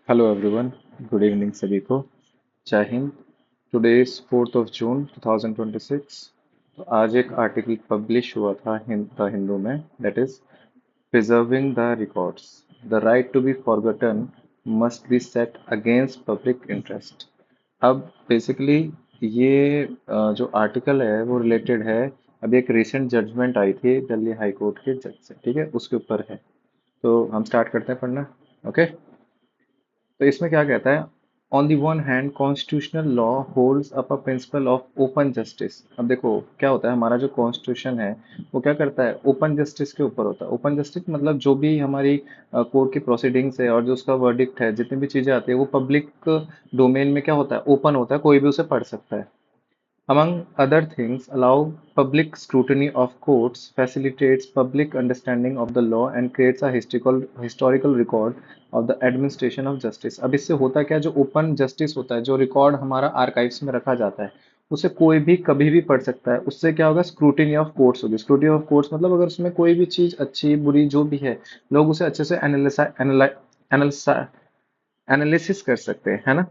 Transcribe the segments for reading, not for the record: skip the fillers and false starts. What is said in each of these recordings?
Hello everyone. Good evening सभी को। जय हिंद। टुडे इज 4 जून 2026। तो आज एक आर्टिकल पब्लिश हुआ था द हिंदू में, that is preserving the records, the right to be forgotten must be set against public interest. अब बेसिकली ये जो आर्टिकल है वो रिलेटेड है, अभी एक रिसेंट जजमेंट आई थी दिल्ली हाई कोर्ट के जज से, ठीक है, उसके ऊपर है। तो हम स्टार्ट करते हैं पढ़ना। ओके। तो इसमें क्या कहता है? On the one hand constitutional law holds up a principle of open justice. अब देखो क्या होता है, हमारा जो कॉन्स्टिट्यूशन है वो क्या करता है, ओपन जस्टिस के ऊपर होता है। ओपन जस्टिस मतलब जो भी हमारी कोर्ट की प्रोसीडिंग्स है और जो उसका वर्डिक्ट है, जितनी भी चीजें आती है वो पब्लिक डोमेन में क्या होता है, ओपन होता है, कोई भी उसे पढ़ सकता है। Among other things, allow public scrutiny of courts, facilitates public understanding of the law and creates a historical record of the administration of justice। अब इससे होता क्या है, जो ओपन जस्टिस होता है, जो रिकॉर्ड हमारा आर्काइव्स में रखा जाता है, उसे कोई भी कभी भी पढ़ सकता है। उससे क्या होगा, स्क्रूटिनी ऑफ कोर्ट्स होगी। स्क्रूटिनी ऑफ कोर्ट्स मतलब अगर उसमें कोई भी चीज अच्छी बुरी जो भी है, लोग उसे अच्छे से एनालिसिस कर सकते हैं, है ना।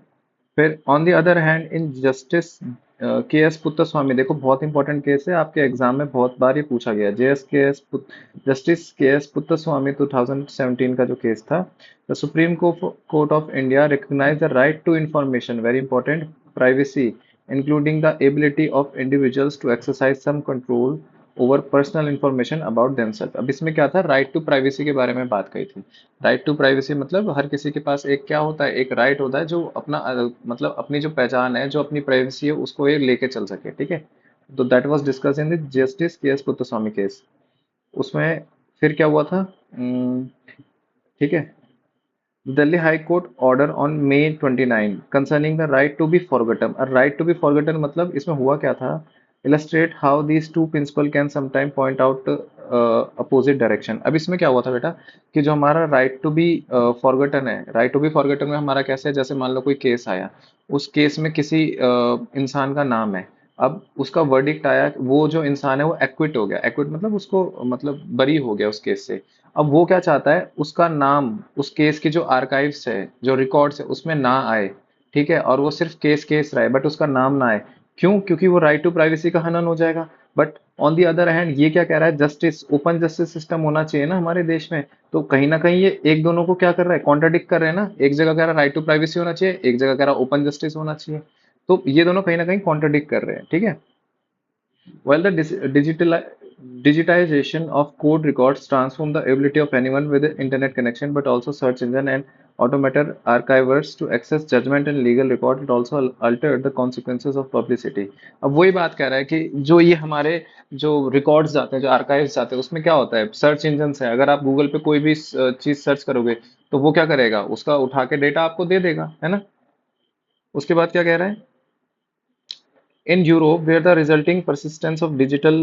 फिर on the other hand in justice K S पुत्तस्वामी, देखो बहुत इंपॉर्टेंट केस है, आपके एग्जाम में बहुत बार ये पूछा गया। जस्टिस के एस पुत्तस्वामी 2017 का जो केस था, the supreme court of India recognise the right to information, very important, privacy, including the ability of individuals to exercise some control over personal information about themselves. अब इसमें क्या था, right to privacy के बारे में बात कही थी। राइट टू प्राइवेसी मतलब हर किसी के पास एक क्या होता है, एक राइट होता है, जो अपना मतलब अपनी जो पहचान है, जो अपनी प्राइवेसी है, उसको ये लेके चल सके, ठीक है। तो that was discuss in the justice K S Puttaswamy case. उसमें फिर क्या हुआ था, ठीक है, Delhi high court order on May 29 concerning the right to be forgotten. Right to be forgotten मतलब इसमें हुआ क्या था, illustrate how these two principle can sometime point out opposite direction. अब इसमें क्या हुआ था बेटा, कि जो हमारा राइट टू बी फॉरगटन है, राइट टू बी फॉरगटन में हमारा कैसे है, जैसे मान लो कोई केस आया, उस केस में किसी इंसान का नाम है, अब उसका वर्डिक्ट आया, वो जो इंसान है वो एक्विट हो गया। एक्विट मतलब उसको मतलब बरी हो गया उस केस से। अब वो क्या चाहता है, उसका नाम उस केस की जो आर्काइव्स है, जो रिकॉर्ड्स है, उसमें ना आए, ठीक है, और वो सिर्फ केस केस रहे बट उसका नाम ना आए। क्यों? क्योंकि वो राइट टू प्राइवेसी का हनन हो जाएगा। But on the other hand ये क्या कह रहा है, जस्टिस, ओपन जस्टिस सिस्टम होना चाहिए ना हमारे देश में। तो कहीं ना कहीं ये एक दोनों को क्या कर रहा है, कॉन्ट्राडिक्ट कर रहे हैं ना। एक जगह कह रहा है राइट टू प्राइवेसी होना चाहिए, एक जगह कह रहा है ओपन जस्टिस होना चाहिए। तो ये दोनों कहीं ना कहीं कॉन्ट्राडिक्ट कर रहे हैं, ठीक है। While the digitization of code records transform the ability of anyone with an internet connection, but also search engine and automated archivers to access judgment and legal record, it also altered the consequences of publicity। अब वही बात कह रहा है कि जो ये हमारे जो रिकॉर्ड्स जाते हैं, जो आर्काइव्स जाते हैं, उसमें क्या होता है, सर्च इंजन है, अगर आप गूगल पे कोई भी चीज सर्च करोगे, तो वो क्या करेगा, उसका उठा के डेटा आपको दे देगा, है ना। उसके बाद क्या कह रहा है, in Europe, where the resulting persistence of digital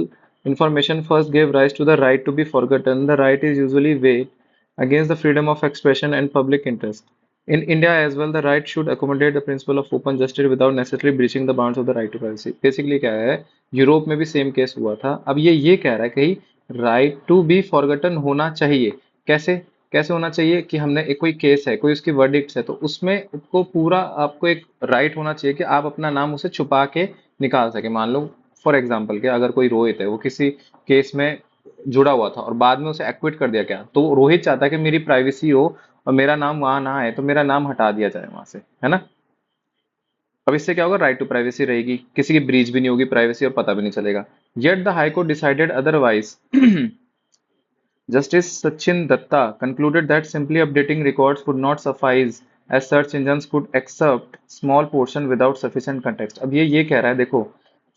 information first gave rise to the right to be forgotten, the right is usually weighed against the freedom of expression and public interest. In India as well, the right should accommodate the principle of open justice without necessarily breaching the bounds of the right to privacy। Basically क्या है, Europe में भी same case हुआ था। अब ये कह रहा है कि राइट टू बी फॉरगटन होना चाहिए। कैसे? कैसे होना चाहिए कि हमने एक कोई केस है, कोई उसकी वर्डिक्ट है, तो उसमें आपको पूरा, आपको एक राइट होना चाहिए कि आप अपना नाम उसे छुपा के निकाल सके। मान लो फॉर एग्जाम्पल कि अगर कोई रोहित है, वो किसी केस में जुड़ा हुआ था और बाद में उसे एक्विट कर दिया गया, तो रोहित चाहता है कि मेरी प्राइवेसी हो और मेरा नाम वहां ना आए, तो मेरा नाम हटा दिया जाए वहां से, है ना। अब इससे क्या होगा, राइट टू प्राइवेसी रहेगी, किसी की ब्रीच भी नहीं होगी प्राइवेसी और पता भी नहीं चलेगा। Yet the high court decided otherwise. Justice Sachin Datta concluded that simply updating records would not suffice as search engines could accept small portion without sufficient context। अब ये कह रहा है, देखो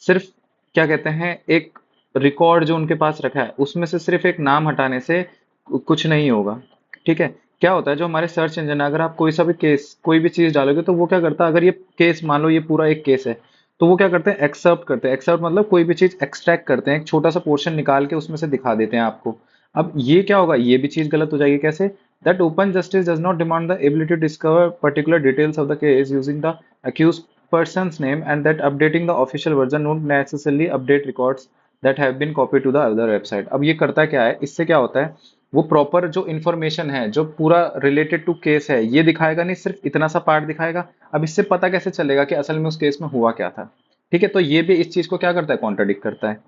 सिर्फ क्या कहते हैं, एक रिकॉर्ड जो उनके पास रखा है उसमें से सिर्फ एक नाम हटाने से कुछ नहीं होगा, ठीक है। क्या होता है, जो हमारे सर्च इंजन है, अगर आप कोई सा भी केस, कोई भी चीज डालोगे, तो वो क्या करता है, अगर ये केस मान लो ये पूरा एक केस है, तो वो क्या करते हैं, एक्सर्प्ट करते हैं। एक्सर्प्ट मतलब कोई भी चीज एक्सट्रैक्ट करते हैं, एक छोटा सा पोर्शन निकाल के उसमें से दिखा देते हैं आपको। अब ये क्या होगा, ये भी चीज गलत हो जाएगी। कैसे? That open justice does not demand the ability to discover particular details of the case using the accused person's name, and that updating the official version won't necessarily update records that have been copied to the other website। अब ये करता क्या है, इससे क्या होता है वो प्रॉपर जो इंफॉर्मेशन है, जो पूरा रिलेटेड टू केस है, ये दिखाएगा नहीं, सिर्फ इतना सा पार्ट दिखाएगा। अब इससे पता कैसे चलेगा कि असल में उस केस में हुआ क्या था? ठीक है, तो ये भी इस चीज को क्या करता है, कॉन्ट्राडिक्ट करता है।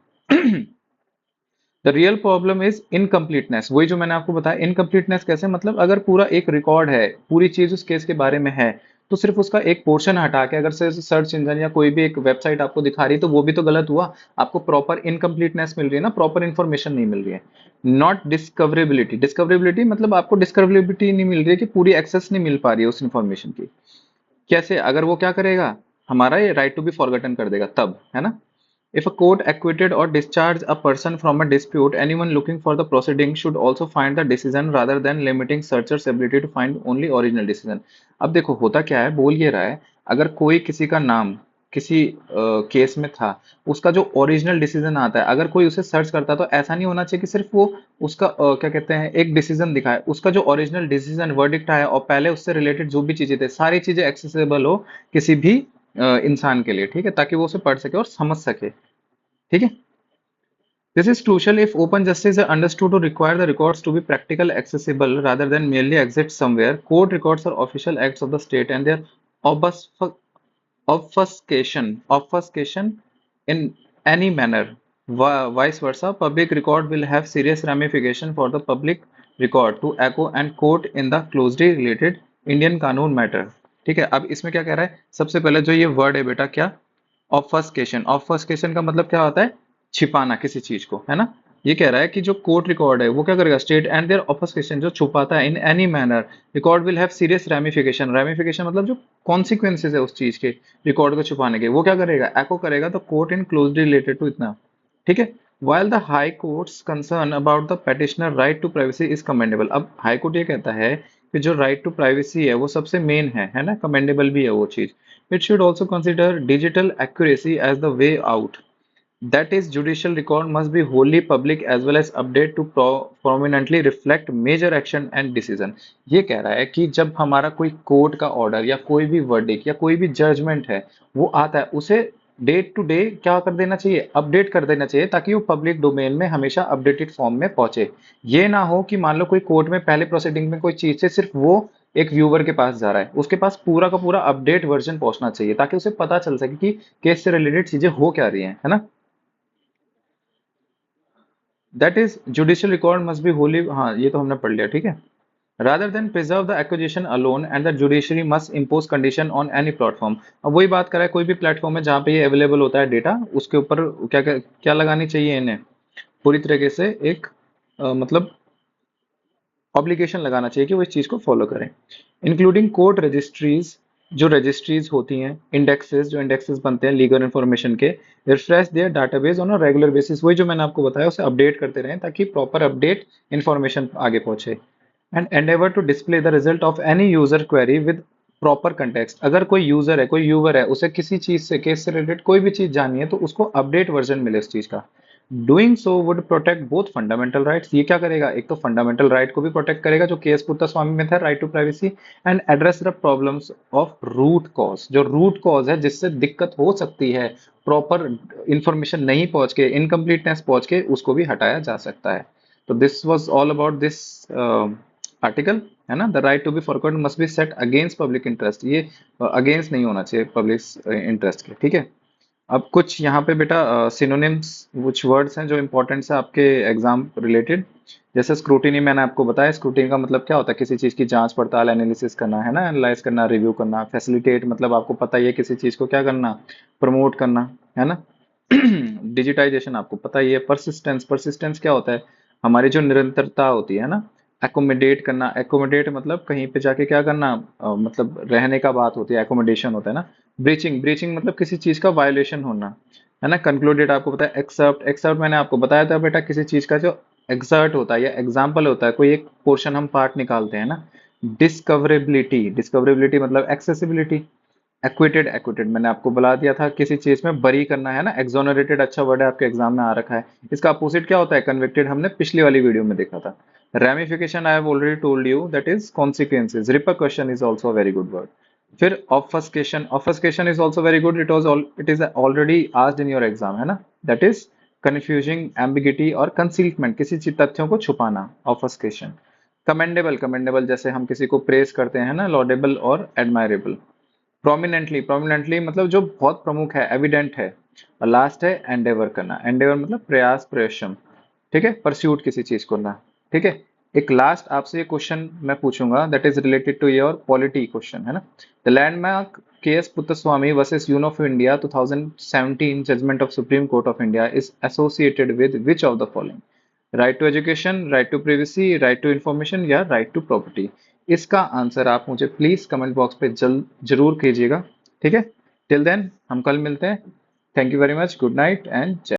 The real problem is incompleteness. वही जो मैंने आपको बताया, इनकम्प्लीटनेस कैसे, मतलब अगर पूरा एक रिकॉर्ड है, पूरी चीज उस केस के बारे में है, तो सिर्फ उसका एक पोर्शन हटा के अगर से सर्च इंजन या कोई भी एक वेबसाइट आपको दिखा रही है, तो वो भी तो गलत हुआ। आपको प्रॉपर इनकम्प्लीटनेस मिल रही है ना, प्रॉपर इंफॉर्मेशन नहीं मिल रही है। Not discoverability. डिस्कवरेबिलिटी मतलब आपको डिस्कवरेबिलिटी नहीं मिल रही है, कि पूरी एक्सेस नहीं मिल पा रही है उस इंफॉर्मेशन की। कैसे? अगर वो क्या करेगा, हमारा ये राइट टू बी फॉरगटन कर देगा तब, है ना। If a court acquitted or discharged a person from a dispute, anyone looking for the proceeding should also find the decision rather than limiting searcher's ability to find only original decision. अब देखो होता क्या है, बोल ये रहा है, अगर कोई किसी का नाम किसी केस में था, उसका जो ओरिजिनल डिसीजन आता है, अगर कोई उसे सर्च करता है, तो ऐसा नहीं होना चाहिए कि सिर्फ वो उसका क्या कहते हैं, एक डिसीजन दिखाए, उसका जो ओरिजिनल डिसीजन वर्डिक्ट आया और पहले उससे रिलेटेड जो भी चीजें थे, सारी चीजें एक्सेसिबल हो किसी भी इंसान के लिए, ठीक है, ताकि वो उसे पढ़ सके और समझ सके। ठीक है। This is crucial if open justice is understood to require the records to be practical accessible rather than merely exist somewhere. Court records are official acts of the state and their obfusc- obfuscation in any manner. Vice versa, public record will have serious ramification for the public record to echo and quote in the closely related Indian कानून matter. ठीक है, अब इसमें क्या कह रहा है, सबसे पहले जो ये वर्ड है बेटा, क्या? ऑफस्केशन। ऑफस्केशन का मतलब क्या होता है? छिपाना किसी चीज को, है ना। ये कह रहा है कि जो कोर्ट रिकॉर्ड है वो क्या करेगा, स्टेट एंड देयर ऑफस्केशन, जो छुपाता है, in any manner, record will have serious ramification. Ramification मतलब जो कॉन्सिक्वेंसेज है उस चीज के, रिकॉर्ड को छुपाने के, वो क्या करेगा, एको करेगा तो court in closely related to इतना। ठीक है। While the High Court's concern about the petitioner right to privacy is commendable, अब हाई कोर्ट ये कहता है कि जो राइट टू प्राइवेसी है वो सबसे मेन है ना, कमेंडेबल भी है वो चीज। It should also consider digital accuracy as the way out. That is, judicial record must be wholly public as well as update to prominently reflect major action and decision। ये कह रहा है कि जब हमारा कोई कोर्ट का ऑर्डर या कोई भी वर्डिक या कोई भी जजमेंट है, वो आता है, उसे डे टू डे क्या कर देना चाहिए, अपडेट कर देना चाहिए, ताकि वो पब्लिक डोमेन में हमेशा अपडेटेड फॉर्म में पहुंचे। ये ना हो कि मान लो कोई कोर्ट में पहले प्रोसीडिंग में कोई चीज से सिर्फ वो एक व्यूवर के पास जा रहा है, उसके पास पूरा का पूरा अपडेट वर्जन पहुंचना चाहिए, ताकि उसे पता चल सके कि केस से रिलेटेड चीजें हो क्या रही हैं, है ना। That is judicial record must be Holi, हाँ ये तो हमने पढ़ लिया, ठीक है। Rather than preserve the acquisition alone and the judiciary must impose condition on any platform. अब वही बात करा है, कोई भी प्लेटफॉर्म है जहाँ पे ये अवेलेबल होता है डेटा, उसके ऊपर क्या क्या, क्या लगानी चाहिए इन्हें, पूरी तरीके से एक मतलब ऑब्लिगेशन लगाना चाहिए कि वो इस चीज को फॉलो करें। इंक्लूडिंग कोर्ट रजिस्ट्रीज, जो रजिस्ट्रीज होती हैं, इंडेक्सेस, जो इंडेक्सेस बनते हैं लीगल इंफॉर्मेशन के, refresh their database on a regular basis. वही जो मैंने आपको बताया, उसे अपडेट करते रहें ताकि प्रॉपर अपडेट इंफॉर्मेशन आगे पहुंचे। And endeavour to display the result of any user query with proper context. अगर कोई यूजर है, कोई व्यूवर है, उसे किसी चीज से, केस से रिलेटेड कोई भी चीज जाननी है, तो उसको अपडेट वर्जन मिले उस चीज का। Doing so would protect both fundamental rights. ये क्या करेगा, एक तो फंडामेंटल राइट को भी प्रोटेक्ट करेगा जो केएस पुत्तस्वामी में था, right to privacy, and address the problems of root cause. जो रूट कॉज है जिससे दिक्कत हो सकती है, प्रॉपर इंफॉर्मेशन नहीं पहुंच के, इनकम्प्लीटनेस पहुंच के, उसको भी हटाया जा सकता है। तो this was all about this article, है ना। The right to be forgotten must be set against public interest. ये अगेंस्ट नहीं होना चाहिए पब्लिक इंटरेस्ट के, ठीक है। अब कुछ यहाँ पे बेटा सिनोनिम्स, कुछ वर्ड्स हैं जो इंपॉर्टेंट है आपके एग्जाम रिलेटेड। जैसे स्क्रूटिनी, मैंने आपको बताया, स्क्रूटिनी का मतलब क्या होता है, किसी चीज की जांच पड़ताल, एनालिसिस करना, है ना, एनालाइज करना, रिव्यू करना। फैसिलिटेट मतलब आपको पता ही है, किसी चीज को क्या करना, प्रमोट करना, है ना। डिजिटाइजेशन आपको पता ही है। परसिस्टेंस, परसिस्टेंस क्या होता है, हमारी जो निरंतरता होती है ना। एकोमोडेट करना, एकोमोडेट मतलब कहीं पे जाके क्या करना, मतलब रहने का बात होती है, एकोमोडेशन होता है ना। ब्रीचिंग, ब्रीचिंग मतलब किसी चीज का वायोलेशन होना, है ना। कंक्लूडेड आपको पता है। एक्सेप्ट, एक्सेप्ट मैंने आपको बताया था बेटा, किसी चीज का जो एक्सर्ट होता है या एग्जाम्पल होता है, कोई एक पोर्शन हम पार्ट निकालते हैं ना। डिस्कवरेबिलिटी, डिस्कवरेबिलिटी मतलब एक्सेसिबिलिटी। एक्विटेड, एक्विटेड मैंने आपको बता दिया था, किसी चीज में बरी करना, है ना। एक्सोनरेटेड अच्छा वर्ड है, आपके एग्जाम में आ रखा है। इसका अपोजिट क्या होता है, कन्विक्टेड, हमने पिछली वाली वीडियो में देखा था। Ramification I have already told you, that is consequences. Repercussion is also very good word. फिर obfuscation, obfuscation is also very good, it is already asked in your exam, है ना। दैट इज कन्फ्यूजिंग, एम्बिगिटी और concealment, किसी चीज तथ्यों को छुपाना, ऑफस्केशन। Commendable, commendable जैसे हम किसी को प्रेज करते हैं ना, लॉडेबल और एडमायरेबल। प्रोमिनेंटली, प्रोमिनेंटली मतलब जो बहुत प्रमुख है, एविडेंट है। और लास्ट है एंडेवर करना, एंडेवर मतलब प्रयास, प्रयत्न। ठीक है, परस्यूट किसी चीज को ना। ठीक है। एक लास्ट आपसे क्वेश्चन मैं पूछूंगा, that is related to your polity question, है ना। The landmark KS Puttaswamy versus union of India 2017 judgement of supreme court of India is associated with which of the following? Right to education, right to privacy, right to information या right to property? इसका answer आप मुझे please comment box पे जरूर कीजिएगा। ठीक है। Till then हम कल मिलते हैं। Thank you very much, good night and